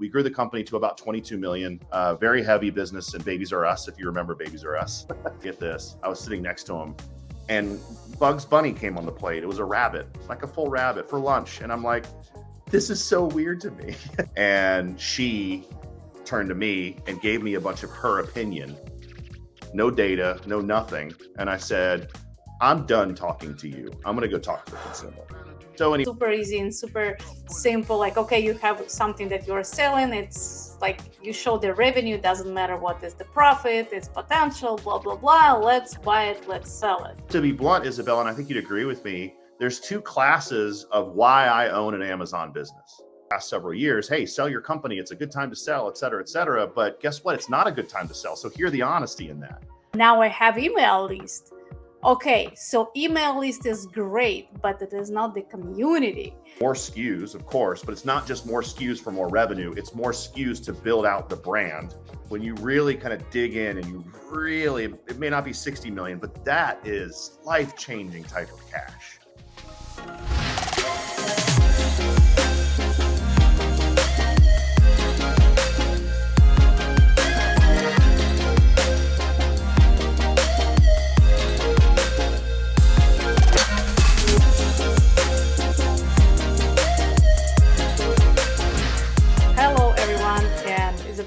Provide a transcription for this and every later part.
we grew the company to about 22 million, very heavy business in Babies R Us. If you remember Babies R Us, get this. I was sitting next to him and Bugs Bunny came on the plate. It was a rabbit, like a full rabbit for lunch. And I'm like, this is so weird to me. And she turned to me and gave me a bunch of her opinion. No data, no nothing. And I said, I'm done talking to you. I'm going to go talk to the consumer. So super easy and super simple. Like, okay, you have something that you're selling. It's like you show the revenue. Doesn't matter what is the profit. It's potential, blah, blah, blah. Let's buy it. Let's sell it. To be blunt, Izabella, and I think you'd agree with me, there's two classes of why I own an Amazon business. Past several years, hey, sell your company. It's a good time to sell, et cetera, et cetera. But guess what? It's not a good time to sell. So hear the honesty in that. Now I have email list. Okay, so email list is great, but it is not the community. More SKUs, of course, but it's not just more SKUs for more revenue. It's more SKUs to build out the brand. When you really kind of dig in and you really, it may not be 60 million, but that is life-changing type of cash.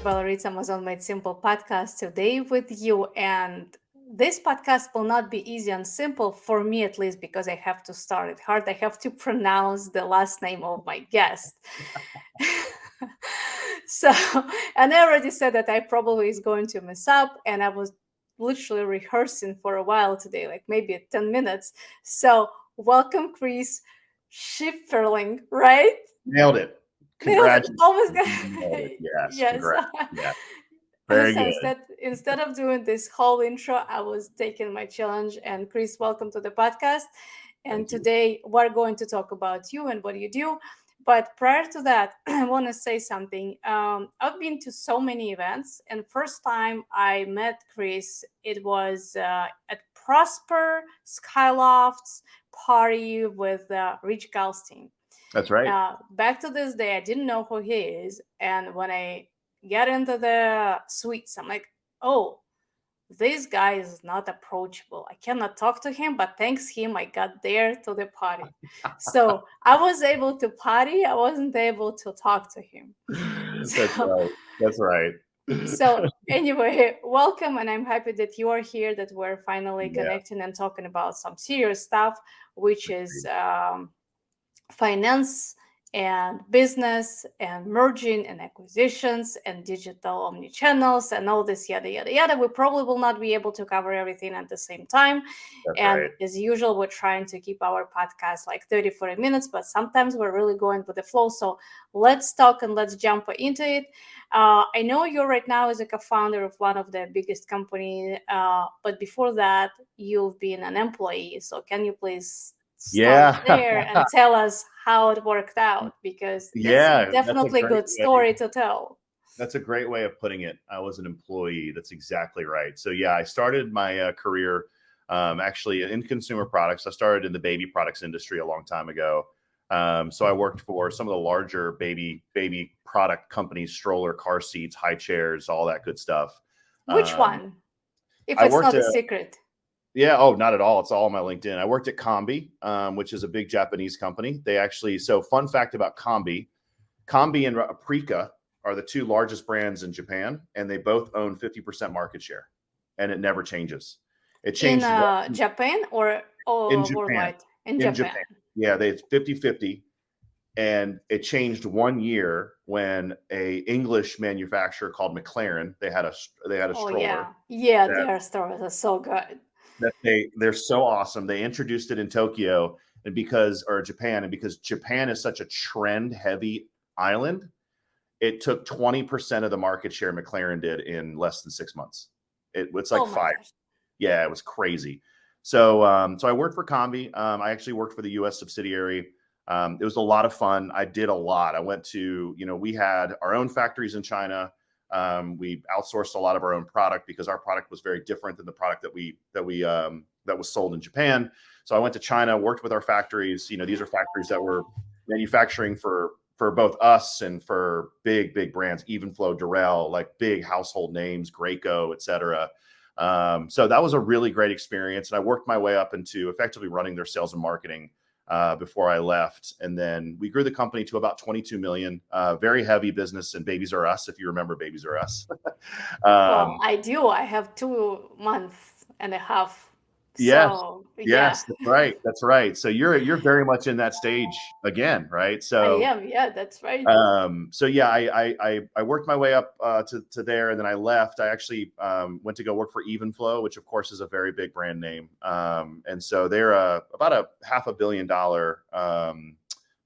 Ritz Amazon Made Simple podcast today with you, and this podcast will not be easy and simple for me, at least, because I have to start it hard. I have to pronounce the last name of my guest. So, and I already said that I probably is going to mess up, and I was literally rehearsing for a while today, like maybe 10 minutes. So welcome, Chris Shipferling, right? Nailed it. Congratulations. Almost Yes. Yes. Yeah. Very good. Instead of doing this whole intro, I was taking my challenge. And Chris, welcome to the podcast. And today we're going to talk about you and what you do. But prior to that, I want to say something. I've been to so many events, and first time I met Chris, it was at Prosper Skyloft's party with Rich Galstein. That's right. Back to this day, I didn't know who he is. And when I get into the suites, I'm like, oh, this guy is not approachable. I cannot talk to him, but thanks him, I got there to the party. So I was able to party. I wasn't able to talk to him. That's right. So anyway, welcome. And I'm happy that you are here, that we're finally connecting and talking about some serious stuff, which is finance and business and merging and acquisitions and digital omnichannels and all this yada yada yada. We probably will not be able to cover everything at the same time. That's and right. As usual, we're trying to keep our podcast like 30-40 minutes, but sometimes we're really going with the flow. So let's talk and let's jump into it. I know you're right now as a co-founder of one of the biggest companies, but before that, you've been an employee. So can you please start there and tell us how it worked out, because it's definitely a good story to tell. That's a great way of putting it. I was an employee. That's exactly right. So I started my career actually in consumer products. I started in the baby products industry a long time ago. So I worked for some of the larger baby product companies, stroller, car seats, high chairs, all that good stuff. Which one? If it's not a secret. Yeah. Oh, not at all. It's all on my LinkedIn. I worked at Combi, which is a big Japanese company. They actually, so fun fact about Combi and Aprika are the two largest brands in Japan, and they both own 50% market share, and it never changes. It changed in Japan or in Japan. Worldwide? In Japan. Yeah, it's 50-50. And it changed 1 year when a English manufacturer called McLaren, they had a stroller. Yeah, their strollers are so good. That they're so awesome. They introduced it in Tokyo Japan, and because Japan is such a trend heavy island, it took 20% of the market share McLaren did in less than 6 months. It's like 5. Gosh. Yeah, it was crazy. So I worked for Combi. I actually worked for the US subsidiary. It was a lot of fun. I did a lot. I went to, we had our own factories in China. We outsourced a lot of our own product because our product was very different than the product that was sold in Japan. So I went to China, worked with our factories. These are factories that were manufacturing for for both us and for big brands, Evenflow, Durrell, like big household names, Graco, et cetera. So that was a really great experience. And I worked my way up into effectively running their sales and marketing before I left. And then we grew the company to about 22 million, very heavy business. And Babies R Us, if you remember Babies R Us. Well, I do. I have 2.5 months. Yes. So yeah, Yes, that's right. That's right. So you're very much in that stage again, right? I So am. Yeah, that's right. so yeah, I worked my way up to there, and then I left. I actually went to go work for Evenflow, which of course is a very big brand name. And so they're about a $500 million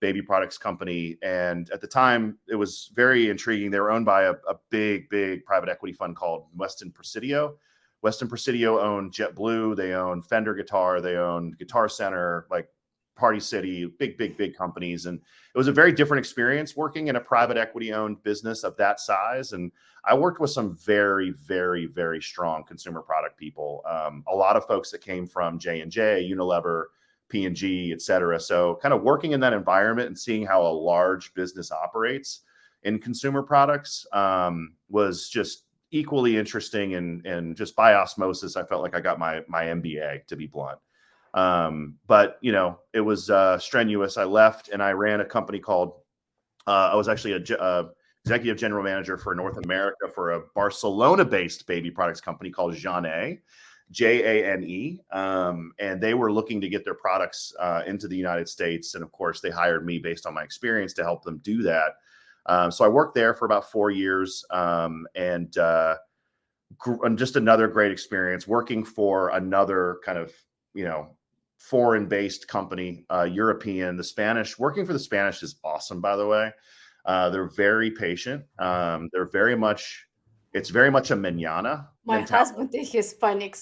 baby products company. And at the time, it was very intriguing. They were owned by a big private equity fund called Weston Presidio. Weston Presidio owned JetBlue. They owned Fender Guitar. They owned Guitar Center, like Party City, big companies. And it was a very different experience working in a private equity owned business of that size. And I worked with some very strong consumer product people. A lot of folks that came from J&J, Unilever, P&G, et cetera. So kind of working in that environment and seeing how a large business operates in consumer products was just equally interesting. And just by osmosis, I felt like I got my MBA, to be blunt. But you know, it was strenuous. I left and I ran a company called I was actually a executive general manager for North America for a Barcelona-based baby products company called Jane, Jane. And they were looking to get their products into the United States. And of course, they hired me based on my experience to help them do that. So I worked there for about 4 years, and just another great experience working for another kind of, you know, foreign-based company, European. Working for the Spanish is awesome, by the way. They're very patient. It's very much a mañana My mentality. husband is Hispanic,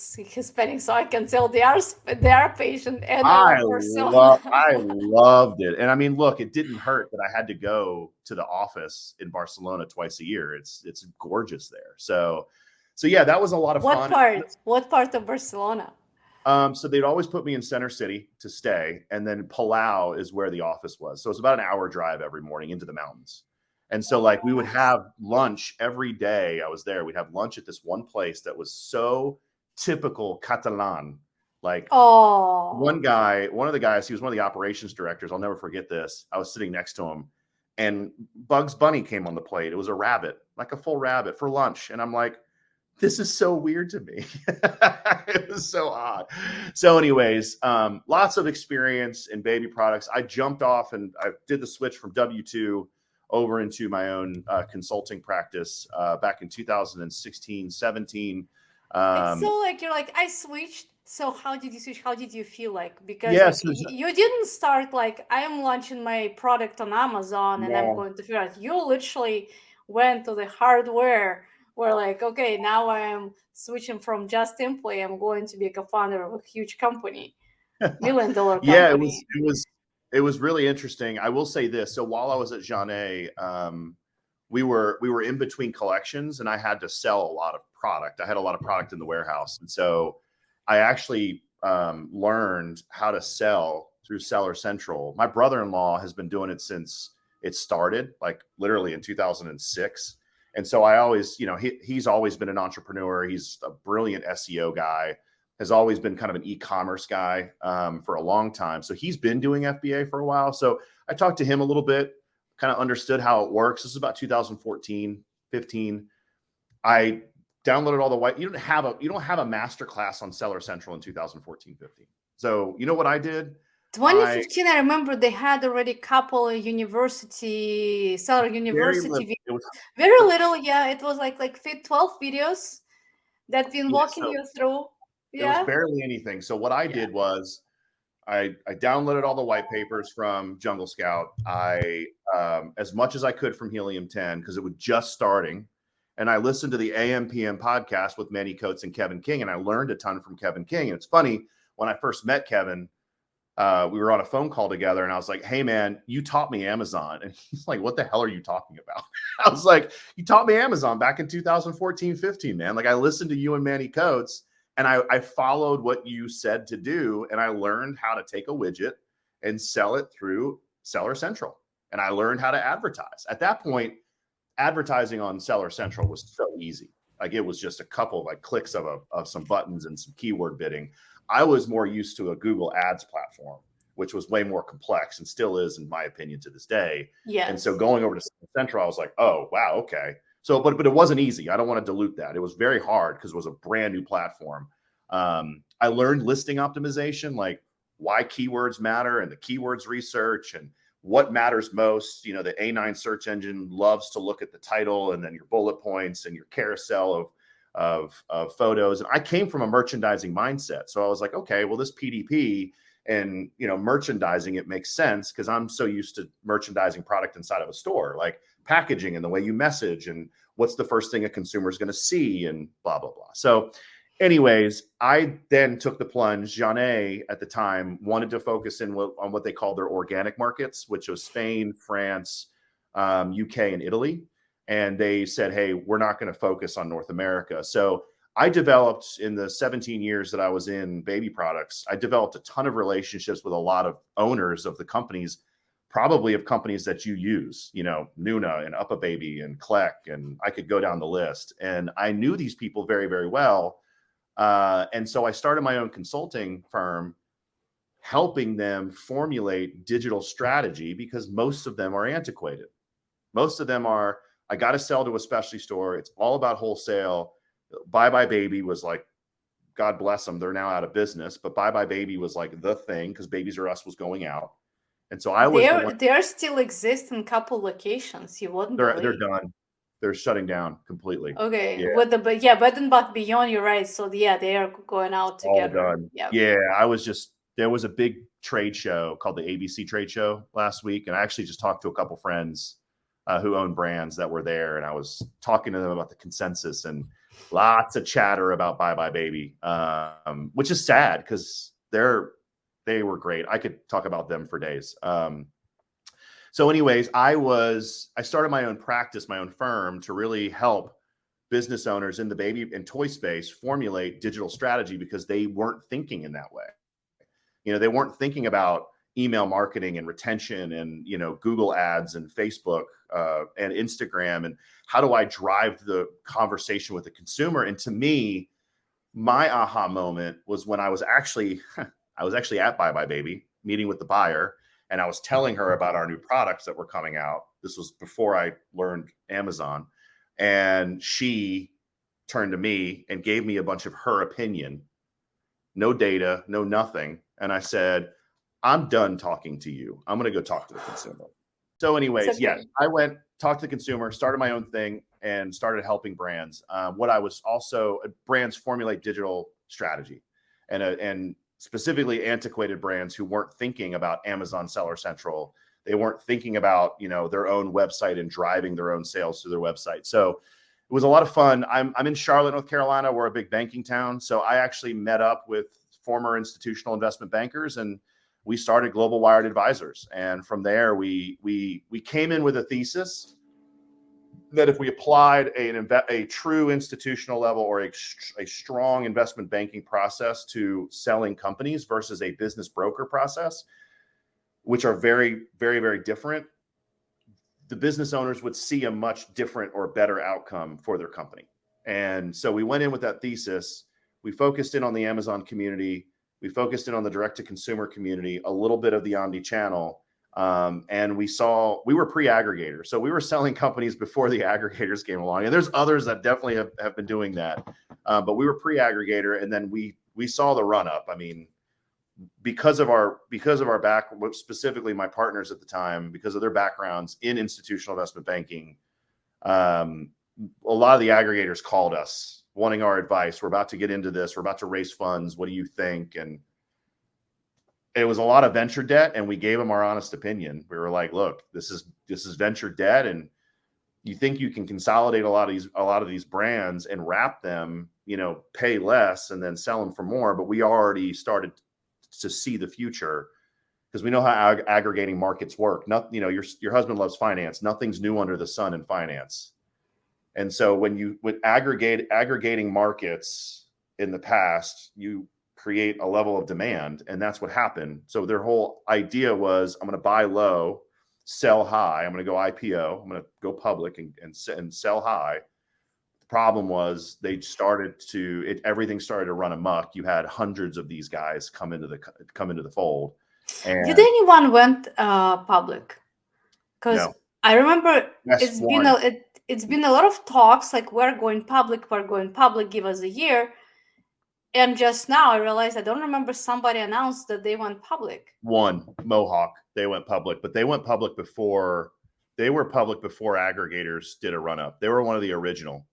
so I can tell they are patient and I persona. loved it. And I mean, look, it didn't hurt that I had to go to the office in Barcelona twice a year. It's gorgeous there. So yeah, that was a lot of fun. What part of Barcelona? So they'd always put me in Center City to stay, and then Palau is where the office was. So it's about an hour drive every morning into the mountains. And so like we would have lunch every day I was there. We'd have lunch at this one place that was so typical Catalan. Like one of the guys, he was one of the operations directors. I'll never forget this. I was sitting next to him and Bugs Bunny came on the plate. It was a rabbit, like a full rabbit for lunch. And I'm like, this is so weird to me. It was so odd. So anyways, lots of experience in baby products. I jumped off and I did the switch from W-2 over into my own consulting practice back in 2016, 17. It's so like you're like, I switched. So how did you switch? How did you feel like? Because Yes, you didn't start like I am launching my product on Amazon and I'm going to figure out. You literally went to the hardware where like, okay, now I am switching from just employee. I'm going to be a co-founder of a huge company, $1 million company. Yeah, it was really interesting. I will say this. So while I was at Jane, we were in between collections and I had to sell a lot of product. I had a lot of product in the warehouse. And so I actually learned how to sell through Seller Central. My brother-in-law has been doing it since it started, like literally in 2006. And so I always, you know, he's always been an entrepreneur. He's a brilliant SEO guy, has always been kind of an e-commerce guy for a long time. So he's been doing FBA for a while. So I talked to him a little bit, kind of understood how it works. This is about 2014, 15. I downloaded all the white. You don't have a master class on Seller Central in 2014, 15. So you know what I did? 2015, I remember they had already a couple of Seller University. Very little, yeah. It was like 12 videos that been walking you through. Yeah. It was barely anything. So what I did was I downloaded all the white papers from Jungle Scout. I as much as I could from Helium 10 because it was just starting. And I listened to the AM PM podcast with Manny Coates and Kevin King, and I learned a ton from Kevin King. And it's funny, when I first met Kevin, we were on a phone call together and I was like, hey man, you taught me Amazon. And he's like, what the hell are you talking about? I was like, you taught me Amazon back in 2014, 15, man. Like I listened to you and Manny Coates and I followed what you said to do. And I learned how to take a widget and sell it through Seller Central. and I learned how to advertise. At that point, advertising on Seller Central was so easy. Like it was just a couple like clicks of some buttons and some keyword bidding. I was more used to a Google Ads platform, which was way more complex and still is, in my opinion, to this day. Yes. And so going over to Seller Central, I was like, oh, wow, okay. So, but it wasn't easy. I don't want to dilute that. It was very hard because it was a brand new platform. I learned listing optimization, like why keywords matter and the keywords research and what matters most. You know, the A9 search engine loves to look at the title and then your bullet points and your carousel of photos. And I came from a merchandising mindset. So I was like, okay, well, this PDP and, you know, merchandising, it makes sense because I'm so used to merchandising product inside of a store, like packaging and the way you message and what's the first thing a consumer is going to see and blah, blah, blah. So anyways, I then took the plunge. Jeanne at the time wanted to focus in on what they called their organic markets, which was Spain, France, UK, and Italy. And they said, hey, we're not going to focus on North America. So I developed, in the 17 years that I was in baby products, I developed a ton of relationships with a lot of owners of the companies, probably of companies that you use, you know, Nuna and UPPAbaby and Kleck, and I could go down the list. And I knew these people very, very well. And so I started my own consulting firm, helping them formulate digital strategy because most of them are antiquated. Most of them are, I got to sell to a specialty store. It's all about wholesale. UPPAbaby was like, God bless them, they're now out of business. But UPPAbaby was like the thing because Babies R Us was going out. And so I was They still exist in a couple locations. You wouldn't believe. They're done. They're shutting down completely. Okay. Yeah. With the Bed and Bath Beyond, you're right. So yeah, they are going out together. All done. Yeah. There was a big trade show called the ABC trade show last week. And I actually just talked to a couple friends who own brands that were there. And I was talking to them about the consensus and lots of chatter about UPPAbaby, which is sad because they were great. I could talk about them for days. So anyways, I started my own practice, my own firm to really help business owners in the baby and toy space formulate digital strategy because they weren't thinking in that way. You know, they weren't thinking about email marketing and retention and, you know, Google ads and Facebook and Instagram and how do I drive the conversation with the consumer? And to me, my aha moment was when I was actually at UPPAbaby meeting with the buyer. And I was telling her about our new products that were coming out. This was before I learned Amazon. And she turned to me and gave me a bunch of her opinion. No data, no nothing. And I said, I'm done talking to you. I'm going to go talk to the consumer. So anyways, okay. Yes, I went, talked to the consumer, started my own thing, and started helping brands. Brands formulate digital strategy and specifically antiquated brands who weren't thinking about Amazon Seller Central. They weren't thinking about, you know, their own website and driving their own sales through their website. So it was a lot of fun. I'm in Charlotte, North Carolina. We're a big banking town. So I actually met up with former institutional investment bankers and we started Global Wired Advisors. And from there, we came in with a thesis that if we applied a true institutional level or a strong investment banking process to selling companies versus a business broker process, which are very, very, very different, the business owners would see a much different or better outcome for their company. And so we went in with that thesis. We focused in on the Amazon community. We focused in on the direct-to-consumer community, a little bit of the omni-channel. And we were pre-aggregator. So we were selling companies before the aggregators came along. And there's others that definitely have been doing that. But we were pre-aggregator. And then we saw the run up. I mean, because of our specifically my partners at the time, because of their backgrounds in institutional investment banking, a lot of the aggregators called us wanting our advice. We're about to get into this. We're about to raise funds. What do you think? And it was a lot of venture debt, and we gave them our honest opinion. We were like, look, this is venture debt, and you think you can consolidate a lot of these brands and wrap them, you know, pay less and then sell them for more. But we already started to see the future because we know how aggregating markets work. You know, your husband loves finance. Nothing's new under the sun in finance. And so when aggregating markets in the past, you create a level of demand, and that's what happened. So their whole idea was, I'm going to buy low sell high. I'm going to go IPO. I'm going to go public and sell high. The problem was everything started to run amok. You had hundreds of these guys come into the fold. And Did anyone went public? Because no, I remember that's one. it's been a lot of talks like we're going public, give us a year. And just now I realized I don't remember somebody announced that they went public. One, Mohawk, they went public, but they went public before aggregators did a run up. They were one of the original.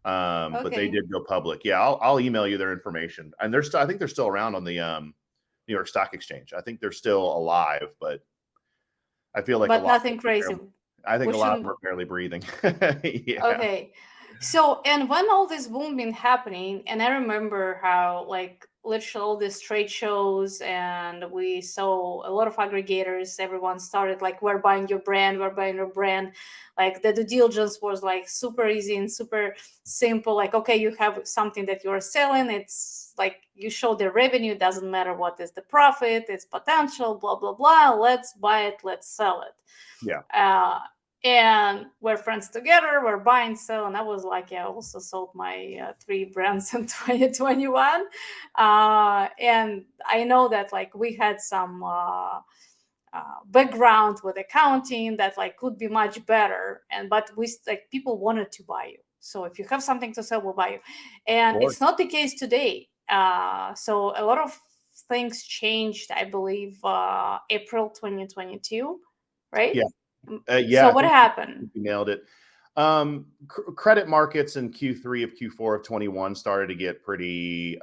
But they did go public. Yeah, I'll email you their information. And I think they're still around on the New York Stock Exchange. I think they're still alive, but I feel like nothing crazy. I think a lot of them are barely breathing. Yeah. Okay. So, and when all this boom been happening, and I remember how like literally all these trade shows, and we saw a lot of aggregators, everyone started like, we're buying your brand. Like the due diligence was like super easy and super simple. Like, okay, you have something that you're selling. It's like you show the revenue. It doesn't matter what is the profit, it's potential, blah, blah, blah. Let's buy it. Let's sell it. Yeah. And we're friends together, we're buying, sell. And I was like, I also sold my 3 brands in 2021. And I know that like we had some background with accounting that like could be much better. But we like people wanted to buy you. So if you have something to sell, we'll buy you. And it's not the case today. So a lot of things changed, I believe, April 2022, right? Yeah. So what happened? You nailed it. Credit markets in Q3 of Q4 of 21 started to get pretty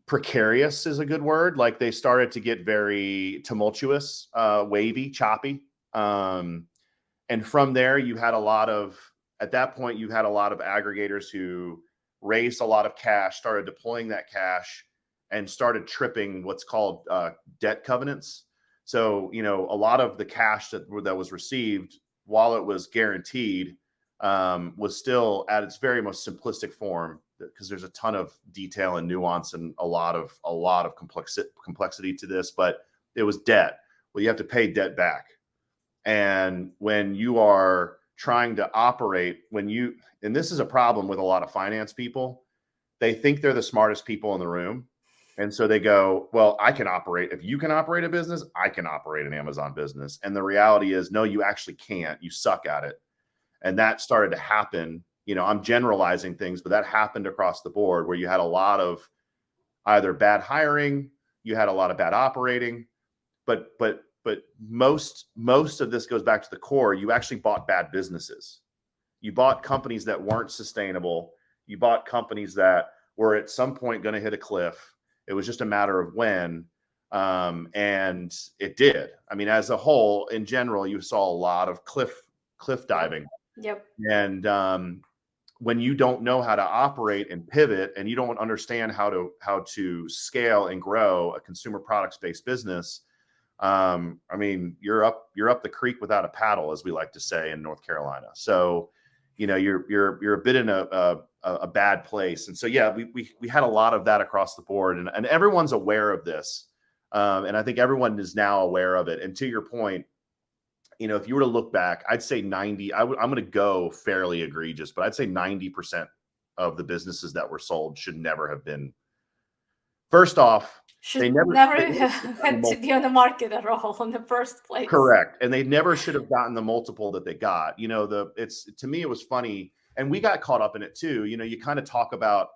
precarious is a good word. Like they started to get very tumultuous, wavy, choppy. And from there, at that point, you had a lot of aggregators who raised a lot of cash, started deploying that cash, and started tripping what's called debt covenants. So, a lot of the cash that was received, while it was guaranteed, was still at its very most simplistic form, because there's a ton of detail and nuance and a lot of complexity to this, but it was debt. Well, you have to pay debt back. And when you are trying to operate, and this is a problem with a lot of finance people, they think they're the smartest people in the room. And so they go, well, I can operate. If you can operate a business, I can operate an Amazon business. And the reality is, no, you actually can't. You suck at it. And that started to happen. I'm generalizing things, but that happened across the board, where you had a lot of either bad hiring, you had a lot of bad operating, but most of this goes back to the core. You actually bought bad businesses. You bought companies that weren't sustainable. You bought companies that were at some point going to hit a cliff. It was just a matter of when, and it did. I mean, as a whole, in general, you saw a lot of cliff diving. Yep. And when you don't know how to operate and pivot, and you don't understand how to scale and grow a consumer products-based business, I mean, you're up the creek without a paddle, as we like to say in North Carolina. So, you're a bit in a bad place. And so, yeah, we had a lot of that across the board, and everyone's aware of this. And I think everyone is now aware of it. And to your point, if you were to look back, I'd say I'm going to go fairly egregious, but I'd say 90% of the businesses that were sold should never have been. First off, they never had to be on the market at all in the first place. Correct. And they never should have gotten the multiple that they got. To me, it was funny. And we got caught up in it too. You kind of talk about,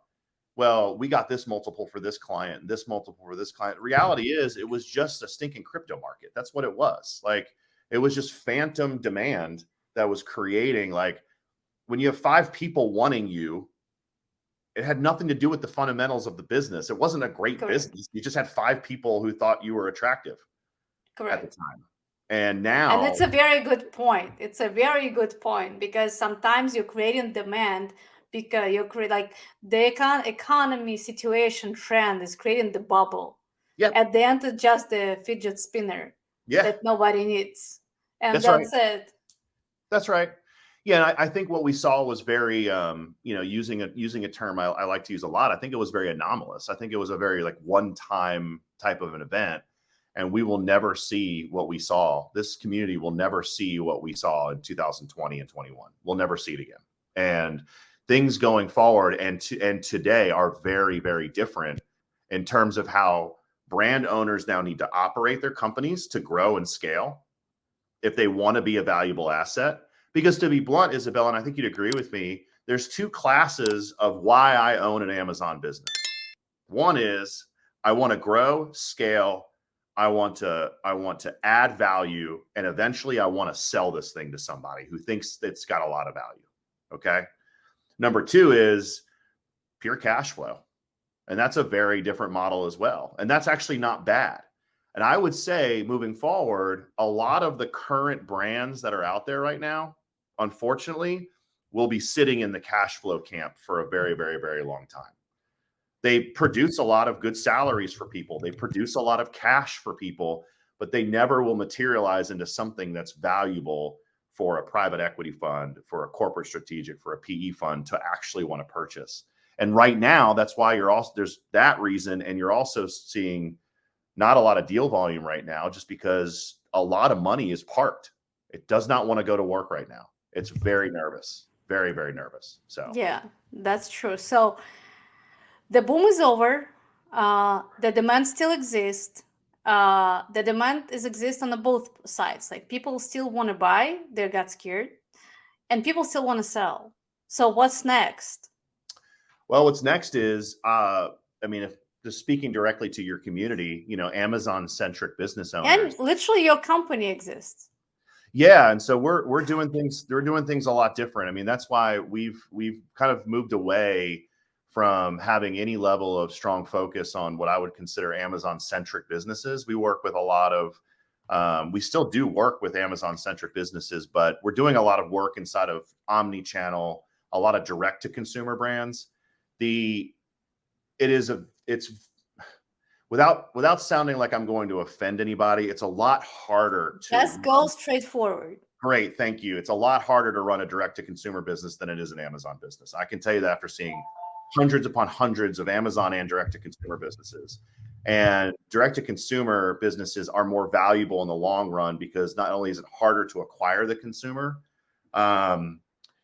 well, we got this multiple for this client, this multiple for this client. Reality is, it was just a stinking crypto market. That's what it was. Like, it was just phantom demand that was creating, like, when you have 5 people wanting you, it had nothing to do with the fundamentals of the business. It wasn't a great business. You just had 5 people who thought you were attractive at the time. And now, and it's a very good point. It's a very good point, because sometimes you're creating demand because you create, like, the economy situation trend is creating the bubble. Yep. At the end, it's just the fidget spinner that nobody needs. And that's it. That's right. Yeah, and I think what we saw was very, using a term I like to use a lot. I think it was very anomalous. I think it was a very, like, one-time type of an event. and we will never see what we saw. This community will never see what we saw in 2020 and 21. We'll never see it again. And things going forward and today are very, very different in terms of how brand owners now need to operate their companies to grow and scale if they want to be a valuable asset. Because to be blunt, Izabella, and I think you'd agree with me, there's two classes of why I own an Amazon business. One is I want to grow, scale, I want to add value, and eventually I want to sell this thing to somebody who thinks it's got a lot of value. Okay. Number two is pure cash flow. And that's a very different model as well. And that's actually not bad. And I would say moving forward, a lot of the current brands that are out there right now, unfortunately, will be sitting in the cash flow camp for a very, very, very long time. They produce a lot of good salaries for people. They produce a lot of cash for people, but they never will materialize into something that's valuable for a private equity fund, for a corporate strategic, for a PE fund to actually want to purchase. And right now, that's why there's that reason. And you're also seeing not a lot of deal volume right now, just because a lot of money is parked. It does not want to go to work right now. It's very nervous, very, very nervous. So Yeah, that's true. So the boom is over. The demand still exists. The demand exists on the both sides. Like people still want to buy, they got scared, and people still want to sell. So what's next? Well, what's next is, if just speaking directly to your community, Amazon-centric business owners, and literally your company exists. Yeah, and so we're doing things. We're doing things a lot different. I mean, that's why we've kind of moved away from having any level of strong focus on what I would consider Amazon-centric businesses. We work with a lot of, we still do work with Amazon-centric businesses, but we're doing a lot of work inside of omni-channel, a lot of direct-to-consumer brands. It's without sounding like I'm going to offend anybody, it's a lot harder to Just go straightforward. Great, thank you. It's a lot harder to run a direct-to-consumer business than it is an Amazon business. I can tell you that after seeing hundreds upon hundreds of Amazon and direct-to-consumer businesses. And direct-to-consumer businesses are more valuable in the long run because not only is it harder to acquire the consumer,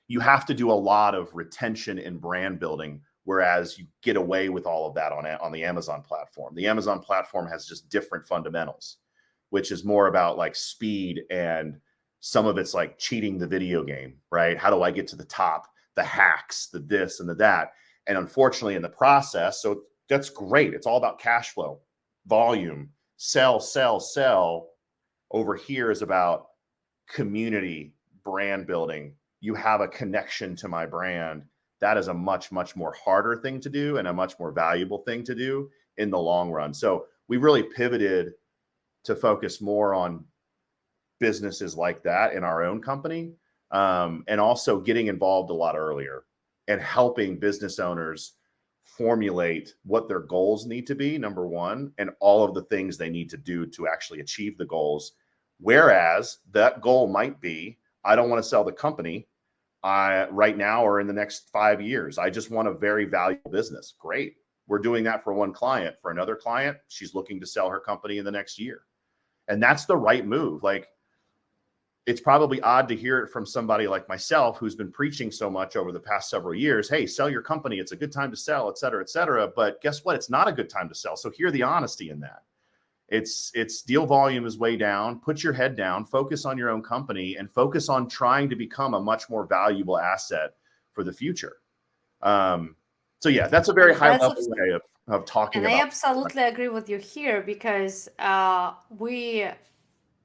you have to do a lot of retention and brand building, whereas you get away with all of that on the Amazon platform. The Amazon platform has just different fundamentals, which is more about like speed, and some of it's like cheating the video game, right? How do I get to the top? The hacks, the this and the that. And unfortunately in the process, so that's great. It's all about cash flow, volume, sell, sell, sell. Over here is about community, brand building. You have a connection to my brand. That is a much, much more harder thing to do and a much more valuable thing to do in the long run. So we really pivoted to focus more on businesses like that in our own company, and also getting involved a lot earlier and helping business owners formulate what their goals need to be, number one, and all of the things they need to do to actually achieve the goals. Whereas that goal might be, I don't want to sell the company right now or in the next 5 years. I just want a very valuable business. Great. We're doing that for one client. For another client, she's looking to sell her company in the next year. And that's the right move. Like, it's probably odd to hear it from somebody like myself, who's been preaching so much over the past several years. Hey, sell your company. It's a good time to sell, et cetera, et cetera. But guess what? It's not a good time to sell. So hear the honesty in that. It's deal volume is way down. Put your head down, focus on your own company, and focus on trying to become a much more valuable asset for the future. So yeah, that's a very high level way of talking about. And I absolutely agree with you here, because we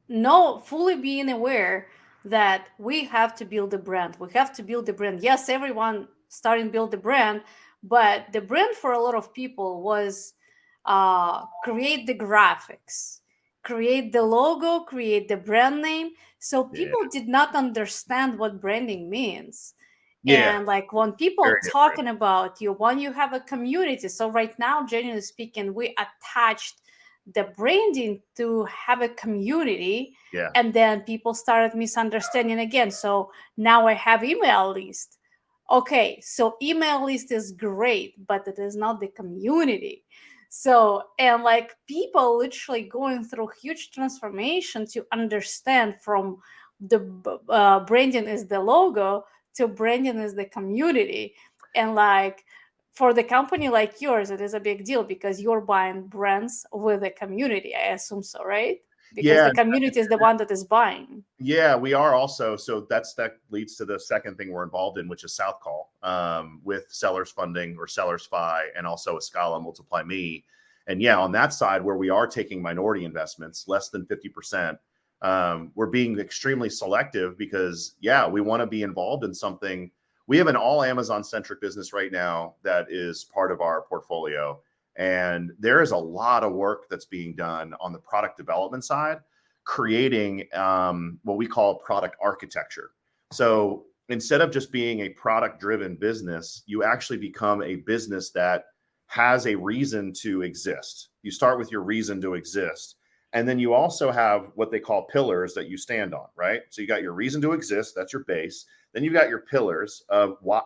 know, fully being aware that we have to build a brand. We have to build a brand. Yes, everyone starting to build the brand, but the brand for a lot of people was create the graphics, create the logo, create the brand name. So people did not understand what branding means. Yeah. And like when people are talking about you, when you have a community. So right now, generally speaking, we attached the branding to have a community. Yeah. And then people started misunderstanding again. So now I have email list. Okay, so email list is great, but it is not the community. So, and like people literally going through huge transformation to understand from the branding is the logo to branding is the community. And like for the company like yours, it is a big deal because you're buying brands with a community. I assume so, right? Because Yeah, the community is the one that is buying. yeah, we are also. So that leads to the second thing we're involved in, which is South Call, with Sellers Funding or Sellers Fi, and also Escala Multiply Me. And yeah, on that side where we are taking minority investments, less than 50%, we're being extremely selective because yeah, we want to be involved in something. We have an all Amazon centric business right now that is part of our portfolio. And there is a lot of work that's being done on the product development side, creating what we call product architecture. So instead of just being a product driven business, you actually become a business that has a reason to exist. You start with your reason to exist. And then you also have what they call pillars that you stand on, right? So you got your reason to exist, that's your base. Then you got your pillars of what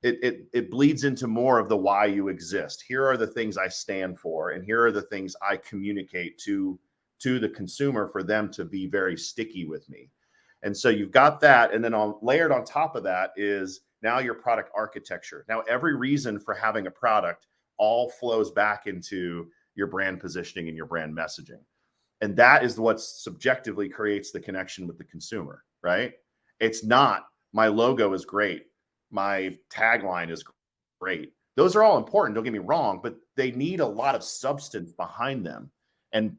it bleeds into more of the why you exist. Here are the things I stand for, and here are the things I communicate to the consumer for them to be very sticky with me. And so you've got that, and then layered on top of that is now your product architecture. Now every reason for having a product all flows back into your brand positioning and your brand messaging. And that is what subjectively creates the connection with the consumer, right? It's not my logo is great, my tagline is great. Those are all important, don't get me wrong, but they need a lot of substance behind them. And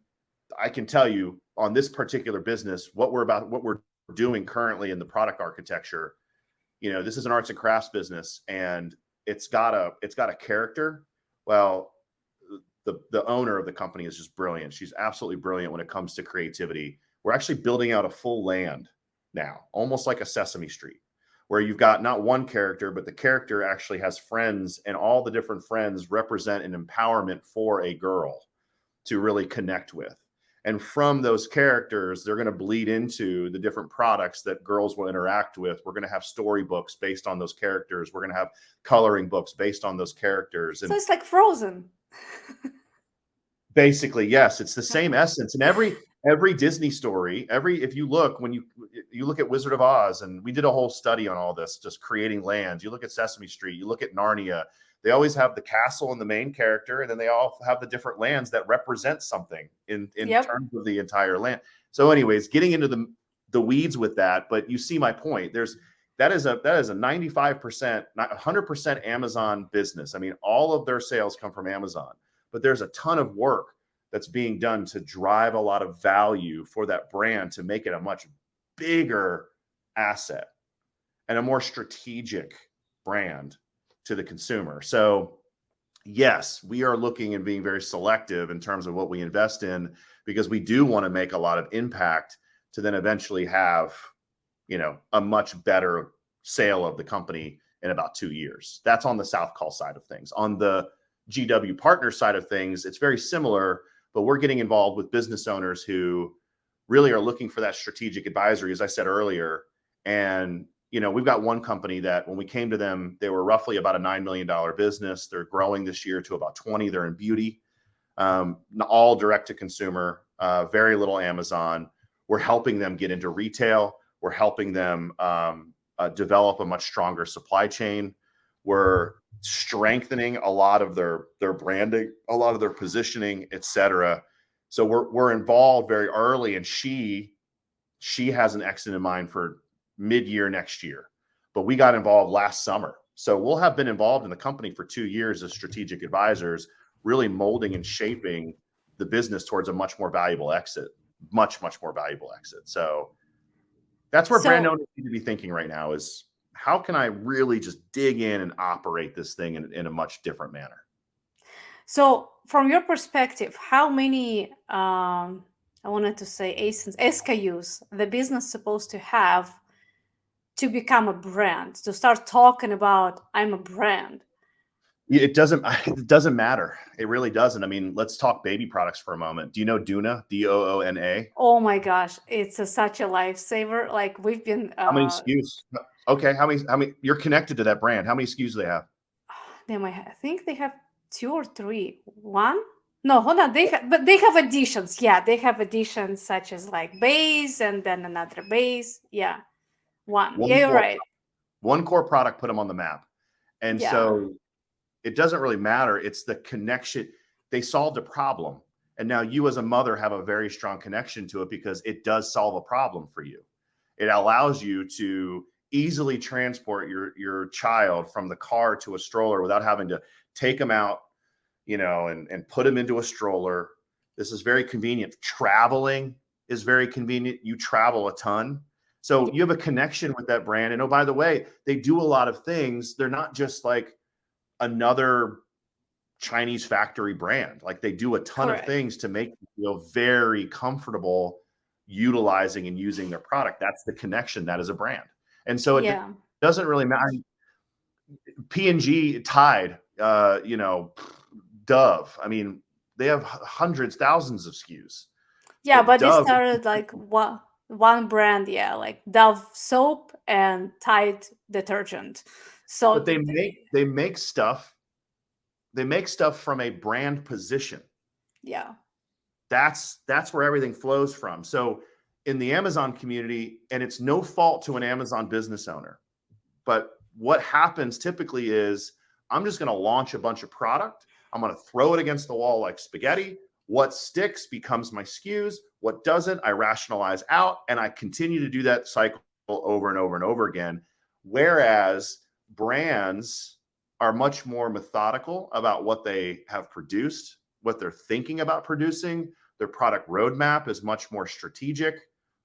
I can tell you on this particular business, what we're doing currently in the product architecture, this is an arts and crafts business, and it's got a character. Well, the owner of the company is just brilliant. She's absolutely brilliant when it comes to creativity. We're actually building out a full land now, almost like a Sesame Street, where you've got not one character, but the character actually has friends, and all the different friends represent an empowerment for a girl to really connect with. And from those characters, they're going to bleed into the different products that girls will interact with. We're going to have storybooks based on those characters. We're going to have coloring books based on those characters. And so it's like Frozen. basically, yes, it's the same essence. And every Disney story, if you look, when you look at Wizard of Oz, and we did a whole study on all this, just creating lands. You look at Sesame Street, you look at Narnia, they always have the castle and the main character, and then they all have the different lands that represent something in terms of the entire land. So anyways, getting into the weeds with that, but you see my point. That is a 95%, not 100% Amazon business. I mean, all of their sales come from Amazon, but there's a ton of work that's being done to drive a lot of value for that brand to make it a much bigger asset and a more strategic brand to the consumer. So yes, we are looking and being very selective in terms of what we invest in, because we do want to make a lot of impact to then eventually have, a much better sale of the company in about 2 years. That's on the South Call side of things. On the GW partner side of things, it's very similar, but we're getting involved with business owners who really are looking for that strategic advisory, as I said earlier. And we've got one company that when we came to them, they were roughly about a $9 million business. They're growing this year to about 20. They're in beauty, all direct to consumer, very little Amazon. We're helping them get into retail. We're helping them develop a much stronger supply chain. We're strengthening a lot of their branding, a lot of their positioning, et cetera. So we're involved very early, and she has an exit in mind for mid-year next year, but we got involved last summer. So we'll have been involved in the company for 2 years as strategic advisors, really molding and shaping the business towards a much more valuable exit, much more valuable exit. So that's where brand owners need to be thinking right now is, how can I really just dig in and operate this thing in a much different manner? So from your perspective, how many, I wanted to say SKUs, the business supposed to have to become a brand, to start talking about, I'm a brand? It doesn't matter. It really doesn't. I mean, let's talk baby products for a moment. Do you know Doona? Doona? Oh my gosh, it's such a lifesaver. Like we've been. How many SKUs? Okay, how many? You're connected to that brand. How many SKUs do they have? I think they have 2 or 3. One? No, hold on. But they have additions. Yeah, they have additions such as like base and then another base. Yeah, one. Yeah, One you're core, right. one core product put them on the map. And Yeah, so it doesn't really matter. It's the connection. They solved a problem. And now you as a mother have a very strong connection to it because it does solve a problem for you. It allows you to easily transport your child from the car to a stroller without having to take them out, and put them into a stroller. This is very convenient. Traveling is very convenient. You travel a ton. So you have a connection with that brand. And oh, by the way, they do a lot of things. They're not just like another Chinese factory brand. Like they do a ton of correct. things to make you feel very comfortable utilizing and using their product. That's the connection. That is a brand. And so it Yeah. doesn't really matter. P&G, Tide, Dove. I mean, they have hundreds, thousands of SKUs. Yeah, But but they Dove, started like one brand, yeah, like Dove soap and Tide detergent. So but they make stuff. They make stuff from a brand position. yeah, That's where everything flows from. So in the Amazon community, and it's no fault to an Amazon business owner, but what happens typically is I'm just going to launch a bunch of product. I'm going to throw it against the wall like spaghetti. What sticks becomes my SKUs. What doesn't, I rationalize out, and I continue to do that cycle over and over and over again. Whereas brands are much more methodical about what they have produced, what they're thinking about producing. Their product roadmap is much more strategic.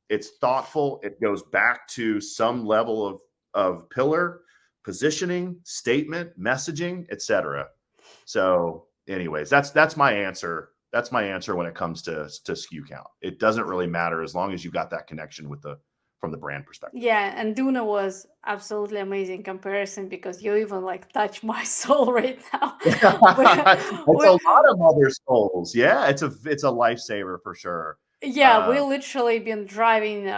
It's thoughtful. It goes back to some level of pillar, positioning, statement, messaging, etc. So, anyways, that's my answer. That's my answer when it comes to SKU count. It doesn't really matter as long as you got that connection from the brand perspective. yeah, and Duna was absolutely amazing comparison because you even like touch my soul right now. It's a lot of other souls. Yeah, it's a lifesaver for sure. Yeah, we literally been driving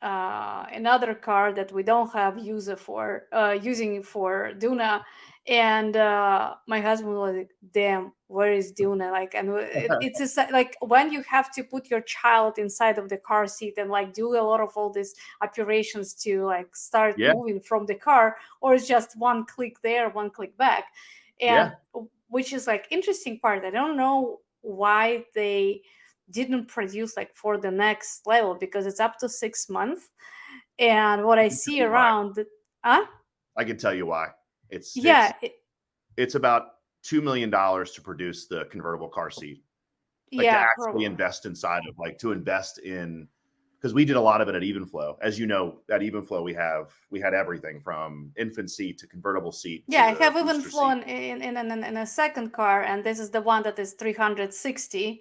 another car that we don't have using for Duna, and my husband was like, "Damn, where is Duna?" Like, and it's like when you have to put your child inside of the car seat and like do a lot of all these operations to like start Yeah, moving from the car, or it's just one click there, one click back, and yeah. which is like interesting part. I don't know why they didn't produce like for the next level because it's up to 6 months. And what I I can tell see you why. around, huh? I can tell you why. It's Yeah, it's about $2 million to produce the convertible car seat. Like to yeah, actually probably. invest inside of, like to invest in, because we did a lot of it at Evenflow. As you know, at Evenflow we had everything from infant seat to convertible seat Yeah, to I the have even booster seat. flown in a second car, and this is the one that is 360.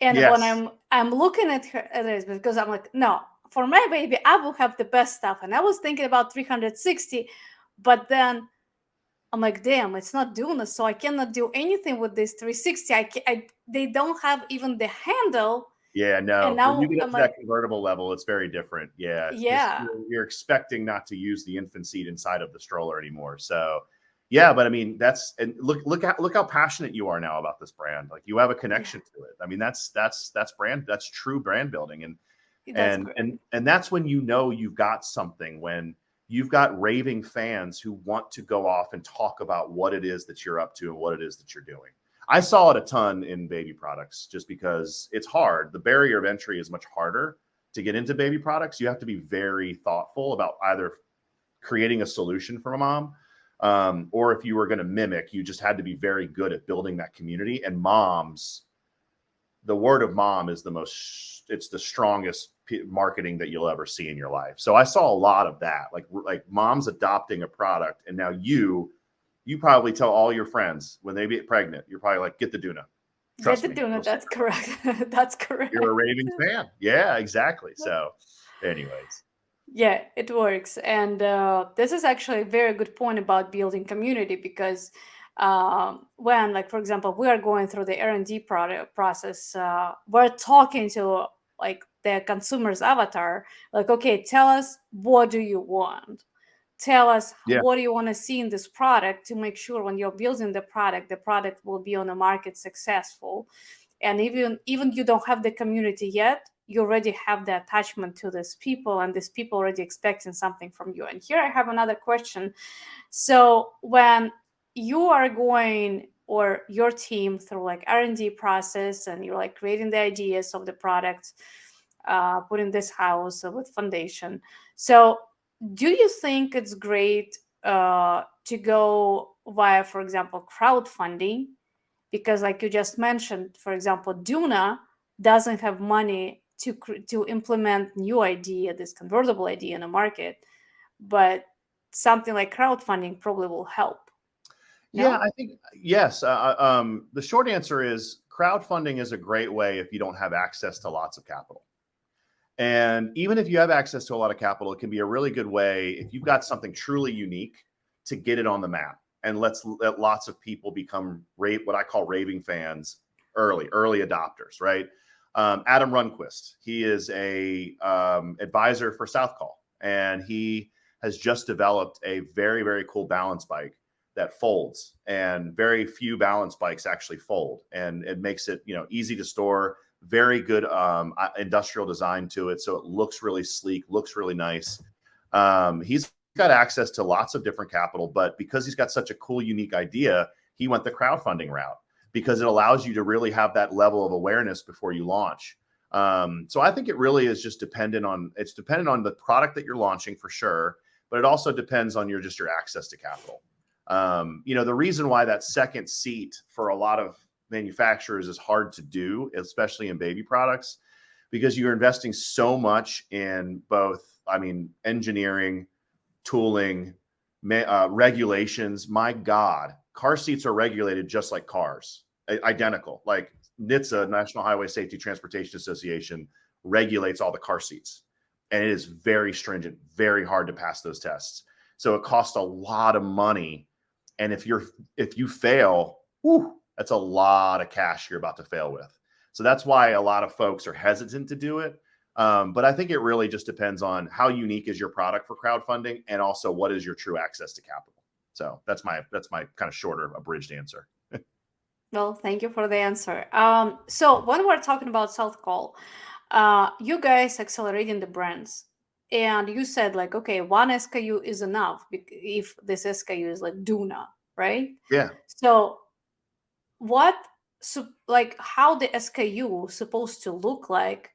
And when Yes. I'm looking at this because I'm like, no, for my baby, I will have the best stuff. And I was thinking about 360, but then I'm like, damn, it's not doing this, so I cannot do anything with this 360. They don't have even the handle, Yeah, and no. When you now get up I'm to that like, convertible level, it's very different. Yeah, because yeah, you're expecting not to use the infant seat inside of the stroller anymore. So, yeah, but I mean, and look how passionate you are now about this brand. Like you have a yeah, connection to it. I mean, that's that's true brand building, and that's and great. and and that's when you know you've got something, when you've got raving fans who want to go off and talk about what it is that you're up to and what it is that you're doing. I saw it a ton in baby products just because it's hard. The barrier of entry is much harder to get into baby products. You have to be very thoughtful about either creating a solution for a mom, or if you were going to mimic, you just had to be very good at building that community. And the word of mom is it's the strongest marketing that you'll ever see in your life. So I saw a lot of that, like moms adopting a product, and now you probably tell all your friends when they get pregnant, you're probably like, get the Duna. Get Trust the me, donut. you'll see. That's correct. That's You're a correct. raving fan. Yeah, exactly. So, anyways, Yeah, it works. And this is actually a very good point about building community because when, like, for example, we are going through the R&D process, we're talking to like the consumer's avatar, like, okay, tell us, what do you want? tell us Yeah. what do you want to see in this product to make sure when you're building the product will be on the market successful. And even you don't have the community yet, you already have the attachment to these people, and these people already expecting something from you. And here I have another question. So when you are going, or your team, through like R&D process, and you're like creating the ideas of the product, putting this house with foundation, so do you think it's great to go via, for example, crowdfunding? Because like you just mentioned, for example, Duna doesn't have money to implement new idea, this convertible idea in the market, but something like crowdfunding probably will help. Yeah, No? I think yes. The short answer is crowdfunding is a great way if you don't have access to lots of capital. And even if you have access to a lot of capital, it can be a really good way if you've got something truly unique to get it on the map and let lots of people become what I call raving fans early adopters, right? Adam Runquist, he is a advisor for Southcall, and he has just developed a very, very cool balance bike that folds, and very few balance bikes actually fold, and it makes it, easy to store. Very good industrial design to it, so it looks really sleek, looks really nice. He's got access to lots of different capital, but because he's got such a cool, unique idea, he went the crowdfunding route because it allows you to really have that level of awareness before you launch. So I think it really is just dependent on the product that you're launching for sure, but it also depends on your access to capital. The reason why that second seat for a lot of manufacturers is hard to do, especially in baby products, because you're investing so much in both, engineering, tooling, regulations. My God, car seats are regulated just like cars, identical. Like NHTSA, National Highway Safety Transportation Association, regulates all the car seats, and it is very stringent, very hard to pass those tests. So it costs a lot of money, and if you fail, that's a lot of cash you're about to fail with. So that's why a lot of folks are hesitant to do it. But I think it really just depends on how unique is your product for crowdfunding, and also what is your true access to capital. So that's my kind of shorter, abridged answer. Well, thank you for the answer. So when we're talking about Southcall, you guys accelerating the brands, and you said like, okay, one SKU is enough if this SKU is like Duna, right? Yeah. So how the SKU supposed to look like,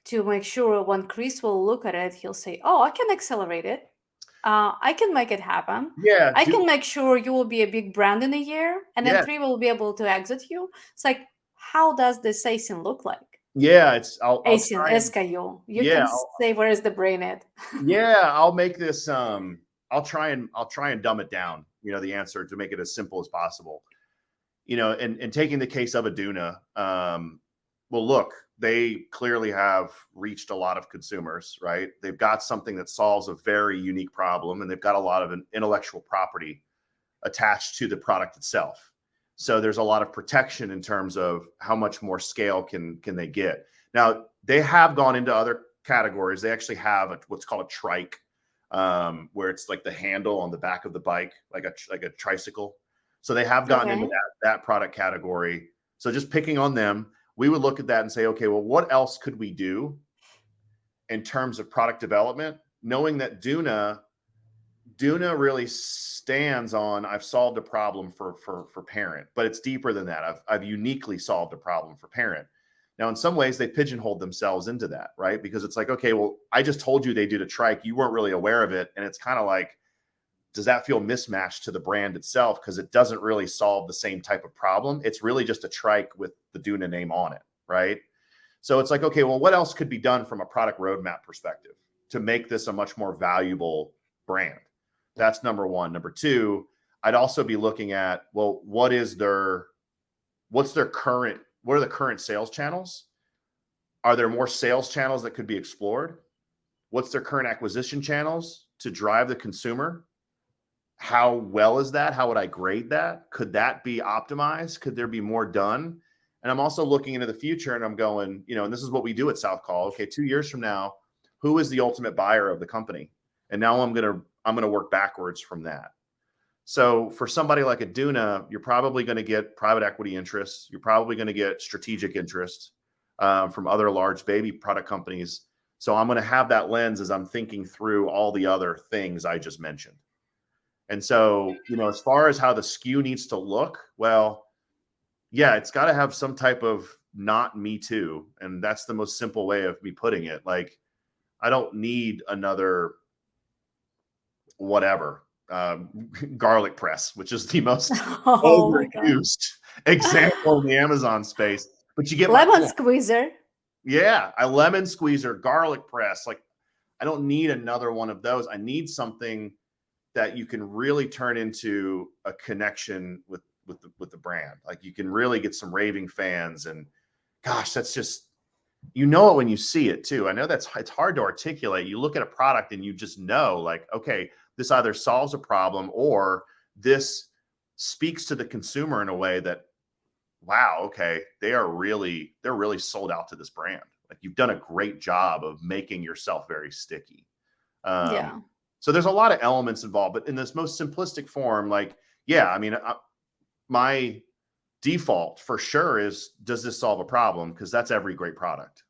to make sure when Chris will look at it, he'll say, oh, I can accelerate it. I can make it happen. Yeah. I can make sure you will be a big brand in a year, and then Yeah. 3 will be able to exit you. It's like, how does this ASIN look like? Yeah. I'll ASIN, try and, SKU. You yeah, can say, where is the brain at? yeah, I'll make this, I'll try and dumb it down, the answer, to make it as simple as possible. And taking the case of a Duna, well, look, they clearly have reached a lot of consumers, right? They've got something that solves a very unique problem, and they've got a lot of intellectual property attached to the product itself. So there's a lot of protection in terms of how much more scale can they get. Now, they have gone into other categories. They actually have what's called a trike, where it's like the handle on the back of the bike, like a tricycle. So they have gotten into that product category. So just picking on them, we would look at that and say, okay, well, what else could we do in terms of product development? Knowing that Duna really stands on, I've solved a problem for parent, but it's deeper than that. I've uniquely solved a problem for parent. Now, in some ways, they pigeonholed themselves into that, right? Because it's like, okay, well, I just told you they did a trike. You weren't really aware of it. And it's kind of like, does that feel mismatched to the brand itself? Because it doesn't really solve the same type of problem. It's really just a trike with the Duna name on it, right? So it's like, okay, well, what else could be done from a product roadmap perspective to make this a much more valuable brand? That's number one. Number two, I'd also be looking at, well, what are the current sales channels? Are there more sales channels that could be explored? What's their current acquisition channels to drive the consumer? How well is that? How would I grade that? Could that be optimized? Could there be more done? And I'm also looking into the future, and I'm going, and this is what we do at Southcall. Okay, 2 years from now, who is the ultimate buyer of the company? And now I'm going to I'm going to work backwards from that. So for somebody like a Duna, you're probably going to get private equity interests. You're probably going to get strategic interest from other large baby product companies. So I'm going to have that lens as I'm thinking through all the other things I just mentioned. And so, as far as how the SKU needs to look, well, yeah, it's got to have some type of not me too. And that's the most simple way of me putting it. Like, I don't need another whatever garlic press, which is the most Oh my God. overused example in the Amazon space. But you get my Lemon point. squeezer. Yeah, a lemon squeezer, garlic press. Like, I don't need another one of those. I need something that you can really turn into a connection with the brand. Like, you can really get some raving fans, and gosh, that's just, it when you see it too. I know it's hard to articulate. You look at a product and you just know, like, okay, this either solves a problem or this speaks to the consumer in a way that, wow, okay, they're really sold out to this brand. Like, you've done a great job of making yourself very sticky. Yeah. So there's a lot of elements involved, but in this most simplistic form, like, yeah, I mean, my default for sure is, does this solve a problem? Because that's every great product,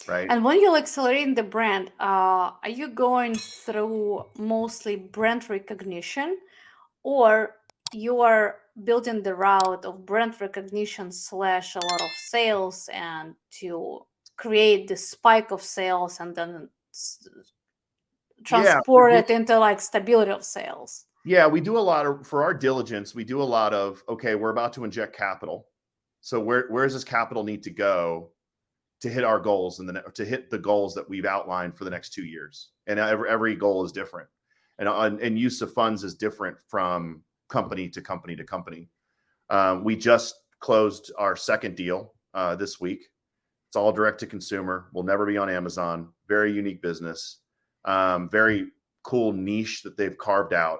right? And when you're accelerating the brand, are you going through mostly brand recognition, or you are building the route of brand recognition / a lot of sales, and to create the spike of sales and then transport it into like stability of sales? Yeah, we do a lot of, for our diligence, we do a lot of, okay, we're about to inject capital. So where does this capital need to go to hit our goals to hit the goals that we've outlined for the next 2 years? And every goal is different. And use of funds is different from company to company to company. We just closed our second deal this week. It's all direct to consumer. We'll never be on Amazon. Very unique business. Very cool niche that they've carved out.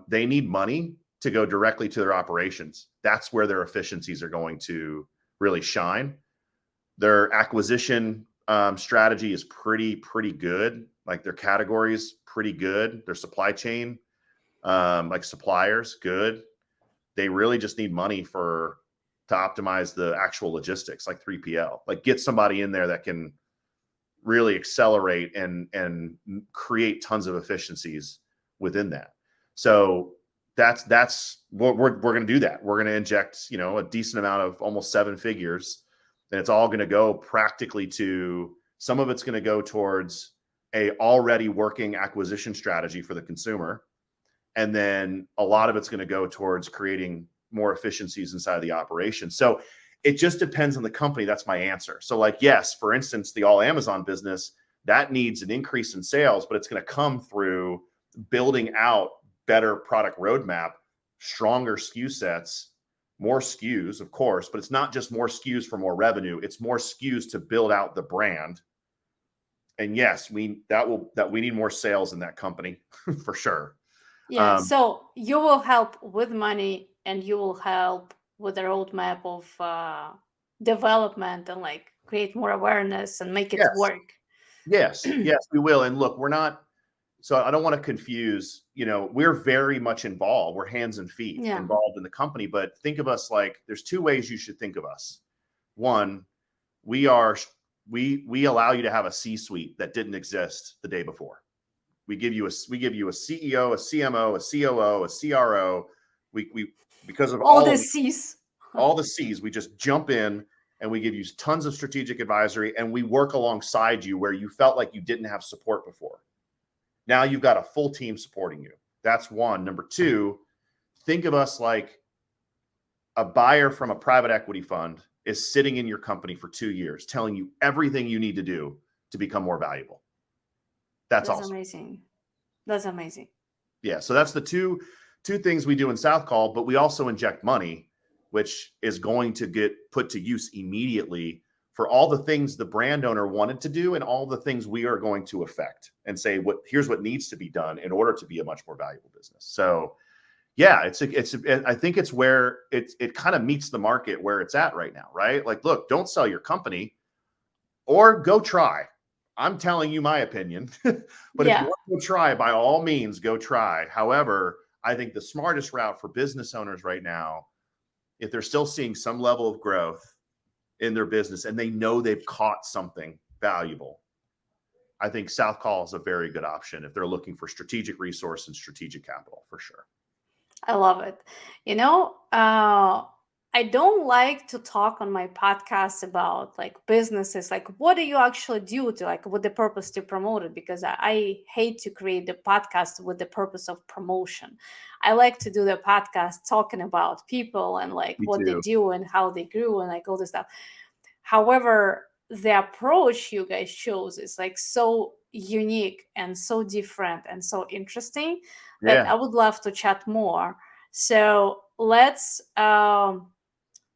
They need money to go directly to their operations. That's where their efficiencies are going to really shine. Their acquisition strategy is pretty good. Like, their categories, pretty good. Their supply chain, like suppliers, good. They really just need money to optimize the actual logistics, like 3PL. Like, get somebody in there that can really accelerate and create tons of efficiencies within that. So that's what we're going to do. That we're going to inject, a decent amount of almost 7 figures, and it's all going to go practically to, some of it's going to go towards a already working acquisition strategy for the consumer. And then a lot of it's going to go towards creating more efficiencies inside of the operation. So it just depends on the company. That's my answer. So, like, yes, for instance, the all Amazon business, that needs an increase in sales, but it's going to come through building out better product roadmap, stronger SKU sets, more SKUs, of course, but it's not just more SKUs for more revenue. It's more SKUs to build out the brand. And yes, we need more sales in that company for sure. Yeah. So you will help with money, and you will help with the roadmap of development, and like create more awareness and make it work. Yes, we will. And look, so I don't want to confuse, we're very much involved. We're hands and feet involved in the company, but think of us like, there's 2 ways you should think of us. One, we allow you to have a C-suite that didn't exist the day before. We give you a CEO, a CMO, a COO, a CRO. We because of all the C's, we just jump in and we give you tons of strategic advisory, and we work alongside you where you felt like you didn't have support before. Now you've got a full team supporting you. That's one. Number 2, think of us like a buyer from a private equity fund is sitting in your company for 2 years, telling you everything you need to do to become more valuable. That's awesome. Amazing. That's amazing. Yeah. So that's the two things we do in South Call, but we also inject money, which is going to get put to use immediately for all the things the brand owner wanted to do and all the things we are going to affect and say, here's what needs to be done in order to be a much more valuable business. So yeah, I think it's where it kind of meets the market where it's at right now, right? Like, look, don't sell your company, or go try. I'm telling you my opinion. But if you Yeah. want to try, by all means, go try. However, I think the smartest route for business owners right now, if they're still seeing some level of growth in their business and they know they've caught something valuable, I think South Call is a very good option if they're looking for strategic resource and strategic capital, for sure. I love it. I don't like to talk on my podcast about like businesses, like what do you actually do to like with the purpose to promote it? Because I hate to create the podcast with the purpose of promotion. I like to do the podcast talking about people and like Me what they too. do and how they grew and like all this stuff. However, the approach you guys chose is like so unique and so different and so interesting that Yeah. I would love to chat more. So let's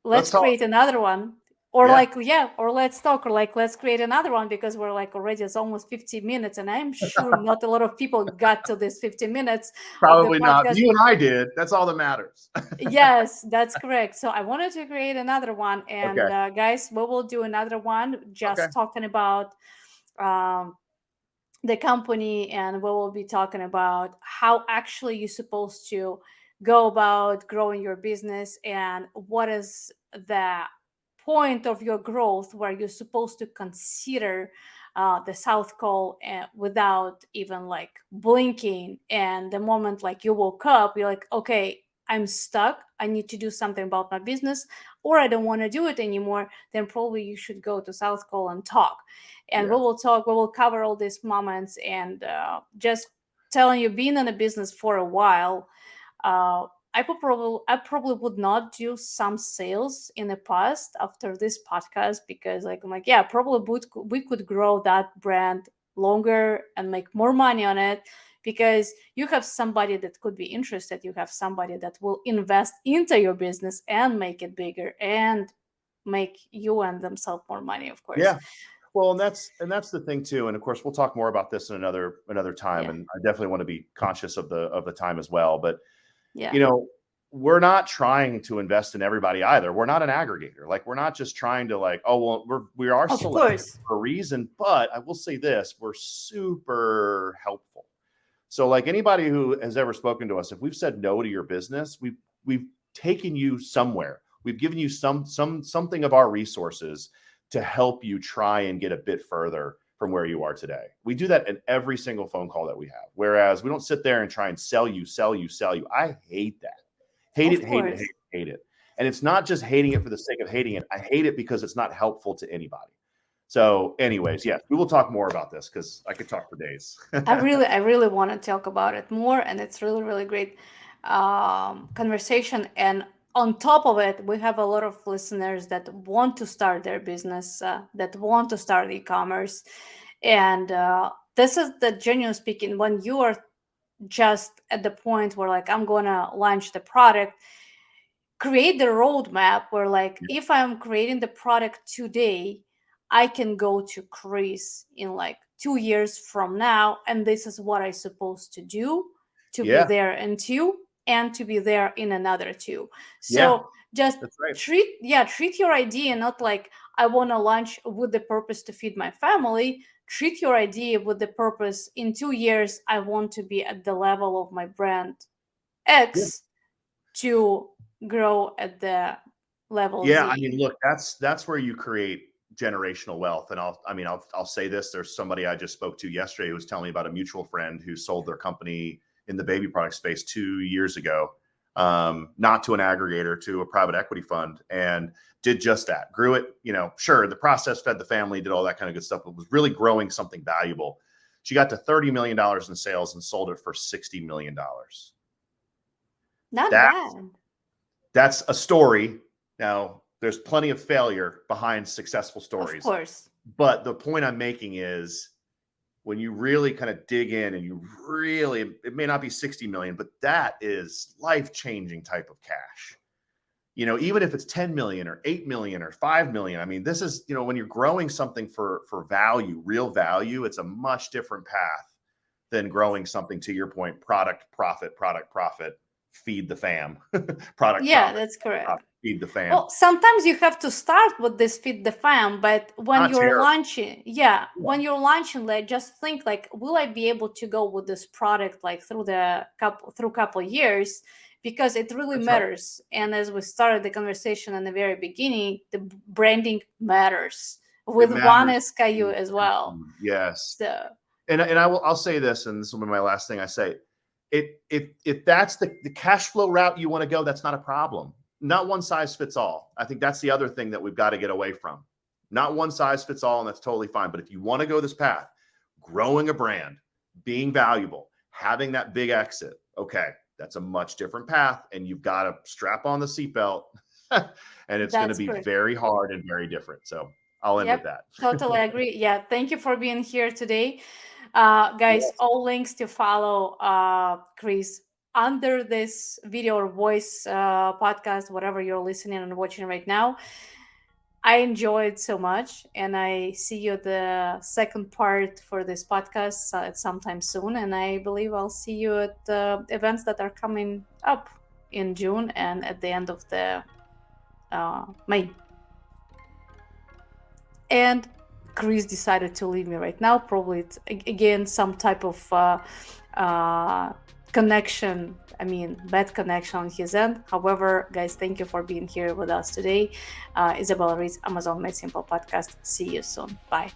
Let's talk. create another one. Or Yeah. like, yeah, or let's talk, or like let's create another one because we're like already it's almost 50 minutes, and I'm sure not a lot of people got to this 50 minutes of the Probably not. podcast. You and I did. That's all that matters. Yes, that's correct. So I wanted to create another one, and Okay. guys, we will do another one Okay. just talking about um, the company, and we will be talking about how actually you're supposed to go about growing your business and what is the point of your growth where you're supposed to consider the south call without even like blinking, and the moment like you woke up you're like, okay, I'm stuck, I need to do something about my business, or I don't want to do it anymore, then probably you should go to south call and talk. And Yeah. we will cover all these moments, and just telling you, being in a business for a while, I probably would not do some sales in the past after this podcast, because like I'm like, yeah, probably we could grow that brand longer and make more money on it, because you have somebody that could be interested, you have somebody that will invest into your business and make it bigger and make you and themselves more money, of course. Yeah. Well, and that's the thing too. And of course, we'll talk more about this in another time. Yeah. And I definitely want to be conscious of the time as well. But Yeah. you know, we're not trying to invest in everybody either. We're not an aggregator. Like we're not just trying to like, oh well, we are Of selective course. for a reason. But I will say this: we're super helpful. So like anybody who has ever spoken to us, if we've said no to your business, we've taken you somewhere. We've given you something of our resources to help you try and get a bit further from where you are today. We do that in every single phone call that we have. Whereas we don't sit there and try and sell you. I hate that. Hate Of it, hate it, course. hate it, hate it. And it's not just hating it for the sake of hating it. I hate it because it's not helpful to anybody. So anyways, yes, we will talk more about this because I could talk for days. I really want to talk about it more, and it's really, really great conversation. And on top of it, we have a lot of listeners that want to start their business, that want to start e-commerce, and this is the genuine speaking. When you are just at the point where like I'm gonna launch the product, create the roadmap where like if I'm creating the product today, I can go to Chris in like 2 years from now, and this is what I'm supposed to do to be Yeah, there in 2 and to be there in another 2. yeah, So just that's right. treat your idea not like I want to launch with the purpose to feed my family. Treat your idea with the purpose in 2 years I want to be at the level of my brand Yeah. X to grow at the level Yeah, I Z. mean, look, that's where you create generational wealth. And I'll say this: there's somebody I just spoke to yesterday who was telling me about a mutual friend who sold their company in the baby product space 2 years ago, not to an aggregator, to a private equity fund, and did just that. Grew it, sure, the process fed the family, did all that kind of good stuff, but was really growing something valuable. She got to $30 million in sales and sold it for $60 million. Not That bad. that's a story. Now, there's plenty of failure behind successful Of stories. course. But the point I'm making is when you really kind of dig in and it may not be 60 million, but that is life-changing type of cash. Even if it's 10 million or 8 million or 5 million, I mean, this is, when you're growing something for value, real value, it's a much different path than growing something, to your point, product, profit, feed the fam. Product Yeah, promise. that's correct. Feed the fam. Well, sometimes you have to start with this feed the fam, but when Not you're terrible. launching, when you're launching, like just think like, will I be able to go with this product like through couple years? Because it really That's right. matters. And as we started the conversation in the very beginning, the branding matters with one SKU as well. Yes. So, and I'll say this, and this will be my last thing I say. If that's the cash flow route you want to go, that's not a problem. Not one size fits all. I think that's the other thing that we've got to get away from. Not one size fits all, and that's totally fine. But if you want to go this path, growing a brand, being valuable, having that big exit, okay, that's a much different path, and you've got to strap on the seatbelt, and it's going to be very hard and very different. So I'll end with that. Totally agree. Yeah, thank you for being here today. Guys, all links to follow Chris under this video or voice podcast, whatever you're listening and watching right now. I enjoyed so much, and I see you the second part for this podcast at sometime soon. And I believe I'll see you at the events that are coming up in June and at the end of the May. And Chris decided to leave me right now. Probably it's again some type of connection. I mean, bad connection on his end. However, guys, thank you for being here with us today. Izabella Ritz, Amazon Made Simple podcast. See you soon. Bye.